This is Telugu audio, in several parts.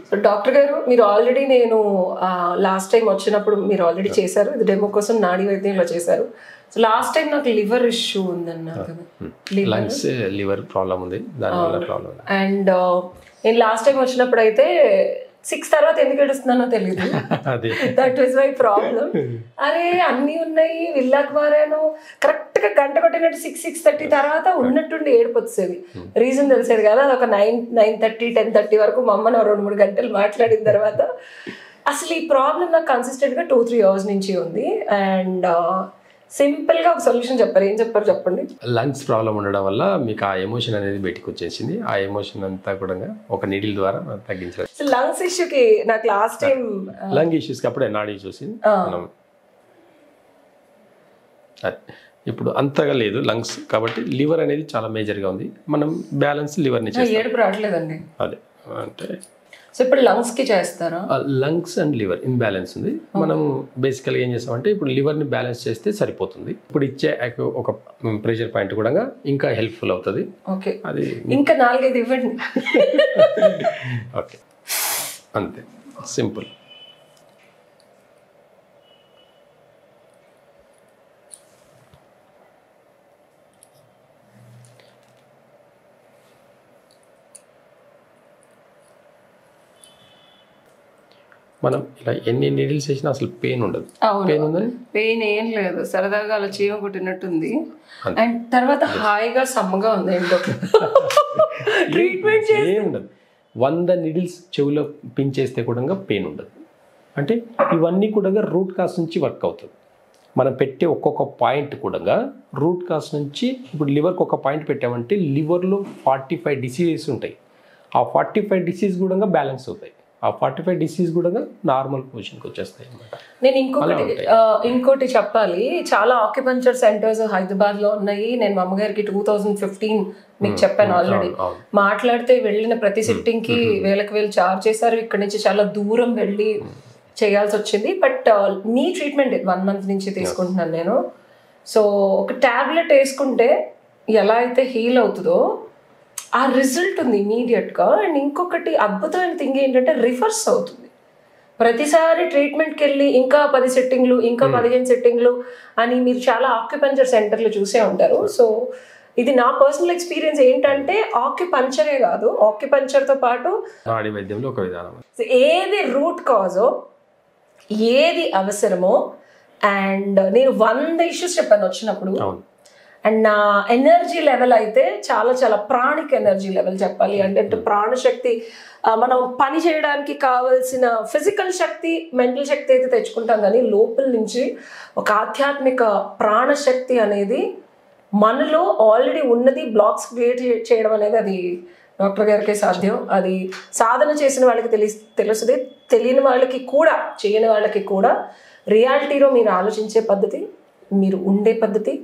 సో డాక్టర్ గారు మీరు ఆల్రెడీ నేను లాస్ట్ టైం వచ్చినప్పుడు మీరు ఆల్రెడీ చేశారు, ఇది డెమో కోసం నాడీ వైద్యంలో చేశారు. సో లాస్ట్ టైం నాకు లివర్ ఇష్యూ ఉందన్నారు కదా, లంగ్స్ లివర్ ప్రాబ్లం ఉంది, దానివల్ల ప్రాబ్లం. అండ్ నేను లాస్ట్ టైం వచ్చినప్పుడు అయితే 6 తర్వాత ఎందుకు ఏడుస్తున్నానో తెలియదు. That was my problem. అరే అన్నీ ఉన్నాయి, విల్లాకి మారాను, కరెక్ట్ గా గంట కొట్టినట్టు 6:30 తర్వాత ఉన్నట్టుండి ఏడుపు వచ్చేది. రీజన్ తెలిసేది కదా, అది ఒక 9:30 10:30 వరకు మా అమ్మ 2-3 గంటలు మాట్లాడిన తర్వాత అసలు ఈ ప్రాబ్లం నాకు కన్సిస్టెంట్ గా 2-3 అవర్స్ నుంచి ఉంది. అండ్ సింపుల్ గా ఒక సొల్యూషన్ చెప్పారు. ఏం చెప్పారు చెప్పండి. లంగ్స్ ప్రాబ్లం ఉండడం వల్ల మీకు ఆ ఎమోషన్ అనేది బయటకు వచ్చేసింది. ఆ ఎమోషన్ అంతా కూడా ఒక నీడిల్ ద్వారా తగ్గించాలి. లంగ్స్ ఇష్యూకి నాకు లాస్ట్ టైం లంగ్ ఇష్యూస్కి అప్పుడే నాడీ చూసింది మనం. ఇప్పుడు అంతగా లేదు లంగ్స్, కాబట్టి లివర్ అనేది చాలా మేజర్గా ఉంది. మనం బ్యాలెన్స్ లివర్ని చేస్తాం. ఏడుపు రావట్లేదండి. అదే అంటే సో ఇప్పుడు లంగ్స్ కి చేస్తారా? లంగ్స్ అండ్ లివర్ ఇన్బ్యాలెన్స్ ఉంది. మనం బేసికల్గా ఏం చేస్తామంటే ఇప్పుడు లివర్ని బ్యాలెన్స్ చేస్తే సరిపోతుంది. ఇప్పుడు ఇచ్చే ఒక ప్రెషర్ పాయింట్ కూడా ఇంకా హెల్ప్ఫుల్ అవుతుంది. ఓకే, అది ఇంకా 4-5 ఇవ్వండి. ఓకే, అంతే సింపుల్. మనం ఇలా ఎన్ని నీడిల్స్ వేసినా అసలు పెయిన్ ఉండదు. పెయిన్ ఉందని పెయిన్ ఏం లేదు, సరదాగా అలా చీమ కొట్టినట్టుంది. అండ్ తర్వాత హాయిగా సమ్మగా ఉంది. ఏంటో ట్రీట్మెంట్ ఏం ఉండదు. 100 నీడిల్స్ చెవిలో పించేస్తే కూడా పెయిన్ ఉండదు. అంటే ఇవన్నీ కూడా రూట్ కాస్ నుంచి వర్క్ అవుతుంది. మనం పెట్టే ఒక్కొక్క పాయింట్ కూడా రూట్ కాస్ నుంచి, ఇప్పుడు లివర్కి ఒక పాయింట్ పెట్టామంటే లివర్లో 45 డిసీజెస్ ఉంటాయి. ఆ 45 డిసీజ్ కూడా బ్యాలెన్స్ అవుతాయి. ఆ 45 డిసీజ్ కూడా నార్మల్ పొజిషన్కి వచ్చేస్తాయి అన్నమాట. నేను ఇంకోటి చెప్పాలి, చాలా ఆక్యుపంచర్ సెంటర్స్ హైదరాబాద్లో ఉన్నాయి. నేను మా అమ్మగారికి 2015 మీకు చెప్పాను ఆల్రెడీ. మాట్లాడితే వెళ్ళిన ప్రతి సిట్టింగ్కి వేలకు చార్జ్ చేశారు. ఇక్కడ నుంచి చాలా దూరం వెళ్ళి చేయాల్సి వచ్చింది. బట్ నీ ట్రీట్మెంట్ 1 month నుంచి తీసుకుంటున్నాను నేను. సో ఒక ట్యాబ్లెట్ వేసుకుంటే ఎలా అయితే హీల్ అవుతుందో ఆ రిజల్ట్ ఉంది ఇమీడియట్గా. అండ్ ఇంకొకటి అద్భుతమైన థింగ్ ఏంటంటే రివర్స్ అవుతుంది. ప్రతిసారి ట్రీట్మెంట్కి వెళ్ళి ఇంకా 10 సెట్టింగ్లు, ఇంకా 15 సెట్టింగ్లు అని మీరు చాలా ఆక్యుపంచర్ సెంటర్లు చూసే ఉంటారు. సో ఇది నా పర్సనల్ ఎక్స్పీరియన్స్ ఏంటంటే ఆక్యుపంచరే కాదు, ఆక్యుపంచర్తో పాటు నాడీ వైద్యంలో ఒక విధానం, ఏది రూట్ కాజో, ఏది అవసరమో. అండ్ నేను 100 ఇష్యూస్ చెప్పాను వచ్చినప్పుడు. అండ్ నా ఎనర్జీ లెవెల్ అయితే చాలా చాలా ప్రాణిక్ ఎనర్జీ లెవెల్ చెప్పాలి అంటే ప్రాణశక్తి. మనం పని చేయడానికి కావాల్సిన ఫిజికల్ శక్తి, మెంటల్ శక్తి అయితే తెచ్చుకుంటాం, కానీ లోపల నుంచి ఒక ఆధ్యాత్మిక ప్రాణశక్తి అనేది మనలో ఆల్రెడీ ఉన్నది. బ్లాక్స్ క్రియేట్ చేయడం అనేది అది డాక్టర్ గారికే సాధ్యం. అది సాధన చేసిన వాళ్ళకి తెలుస్తుంది, తెలియని వాళ్ళకి కూడా, చేయని వాళ్ళకి కూడా. రియాలిటీలో మీరు ఆలోచించే పద్ధతి, మీరు ఉండే పద్ధతి,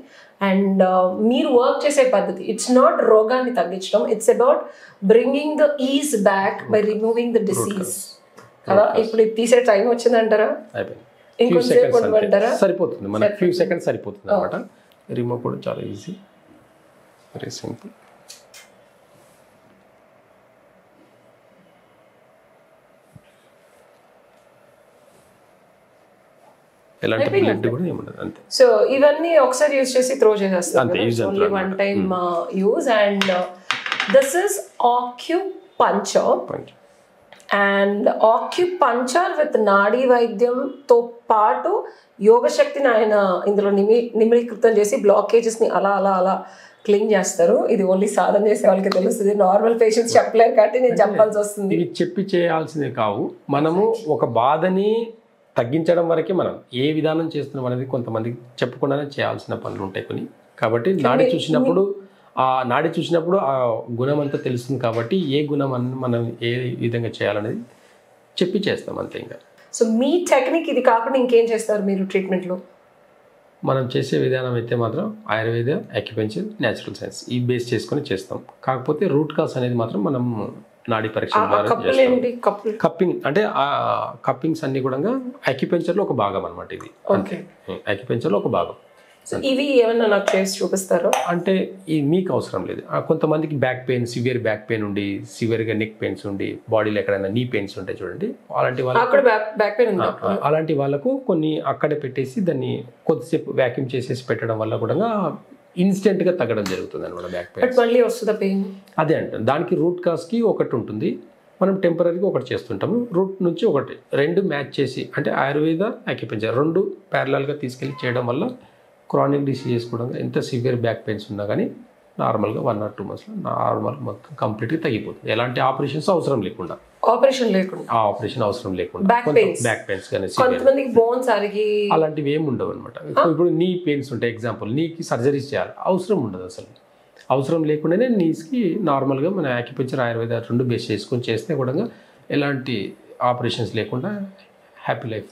అండ్ మీరు వర్క్ చేసే పద్ధతి. ఇట్స్ నాట్ రోగాన్ని తగ్గించడం, it's about bringing the is back by removing the disease కదా. ఇప్పుడు తీసే టైం వచ్చిందంటారా? ఇంకొంచెంసేపు ఉండమంటారా? సరిపోతుంది, మన ఫ్యూ సెకండ్స్ సరిపోతుంది అనమాట. రిమూవ్ కూడా చాలా ఈజీ, వెరీ సింపుల్. సో ఇవన్నీ ఒకసారి యూజ్ చేసి త్రో చేసేస్తాం, only 1 time use. And this is acupuncture. And acupuncture with నాడీ వైద్యంతో పాటు యోగ శక్తిని ఆయన ఇందులో నిమిడీకృతం చేసి బ్లాకేజెస్ని అలా అలా అలా క్లీన్ చేస్తారు. ఇది ఓన్లీ సాధన చేసే వాళ్ళకి తెలుస్తుంది, నార్మల్ పేషెంట్స్ చెప్పలేరు కాబట్టి నేను చెప్పాల్సి వస్తుంది. ఇవి చెప్పి చేయాల్సిందే కావు. మనము ఒక బాధని తగ్గించడం వరకే మనం ఏ విధానం చేస్తున్నాం అనేది కొంతమందికి చెప్పకుండానే చేయాల్సిన పనులు ఉంటాయి కొన్ని. కాబట్టి నాడి చూసినప్పుడు ఆ గుణం అంతా తెలుస్తుంది. కాబట్టి ఏ గుణం మనం ఏ విధంగా చేయాలనేది చెప్పి చేస్తాం అంతే. ఇంకా సో మీ టెక్నిక్ ఇది కాకుండా ఇంకేం చేస్తారు మీరు ట్రీట్మెంట్లో? మనం చేసే విధానం అయితే మాత్రం ఆయుర్వేద, అక్యుపెంచర్, న్యాచురల్ సైన్స్ ఈ బేస్ చేసుకొని చేస్తాం. కాకపోతే రూట్ కాస్ అనేది మాత్రం మనం నాడీ పరీక్ష ద్వారా చేస్తాం. కప్పింగ్ అంటే కప్పింగ్స్ అన్ని కూడా అక్యుపెంచర్లో ఒక భాగం అనమాట. ఇది ఓకే, అక్యుపెంచర్లో ఒక భాగం. ఇవి ఏమన్నా నాకు చేసి చూపిస్తారో? అంటే ఈ మీకు అవసరం లేదు. కొంతమందికి back pain, severe back pain ఉండి, సివియర్గా నెక్ పెయిన్స్ ఉండి, బాడీలో ఎక్కడైనా నీ పెయిన్స్ ఉంటాయి చూడండి, అలాంటి అక్కడ బ్యాక్ పెయిన్ ఉంది. అలాంటి వాళ్ళకు కొన్ని అక్కడే పెట్టేసి దాన్ని కొద్దిసేపు వ్యాక్యూమ్ చేసేసి పెట్టడం వల్ల కూడా ఇన్స్టెంట్గా తగ్గడం జరుగుతుంది అనమాట బ్యాక్ పెయిన్. మళ్ళీ వస్తుందా పెయిన్? అదే అంటాను, దానికి రూట్ కాజ్కి ఒకటి ఉంటుంది, మనం టెంపరీగా ఒకటి చేస్తుంటాము, రూట్ నుంచి ఒకటి, రెండు మ్యాచ్ చేసి అంటే ఆయుర్వేద అక్యుపెంచర్ రెండు ప్యారలల్గా తీసుకెళ్ళి చేయడం వల్ల క్రానిక్ డిసీజెస్ కూడా ఎంత సివియర్ బ్యాక్ పెయిన్స్ ఉన్నా కానీ నార్మల్గా 1 or 2 monthsలో నార్మల్ మొత్తం కంప్లీట్గా తగ్గిపోతుంది, ఎలాంటి ఆపరేషన్స్ అవసరం లేకుండా. ఆపరేషన్ లేకుండా? ఆపరేషన్ అవసరం లేకుండా బ్యాక్ పెయిన్స్ కానీ కొంతమందికి బోన్స్ అరిగి అలాంటివి ఏమి ఉండవు అనమాట. ఇప్పుడు నీ పెయిన్స్ ఉంటాయి, ఎగ్జాంపుల్ నీకి సర్జరీస్ చేయాలి, అవసరం ఉండదు అసలు. అవసరం లేకుండానే నీస్కి నార్మల్గా మన యాక్యుపెంచర్ ఆయుర్వేద రెండు బేస్ చేసుకొని చేస్తే కూడా ఎలాంటి ఆపరేషన్స్ లేకుండా హ్యాపీ లైఫ్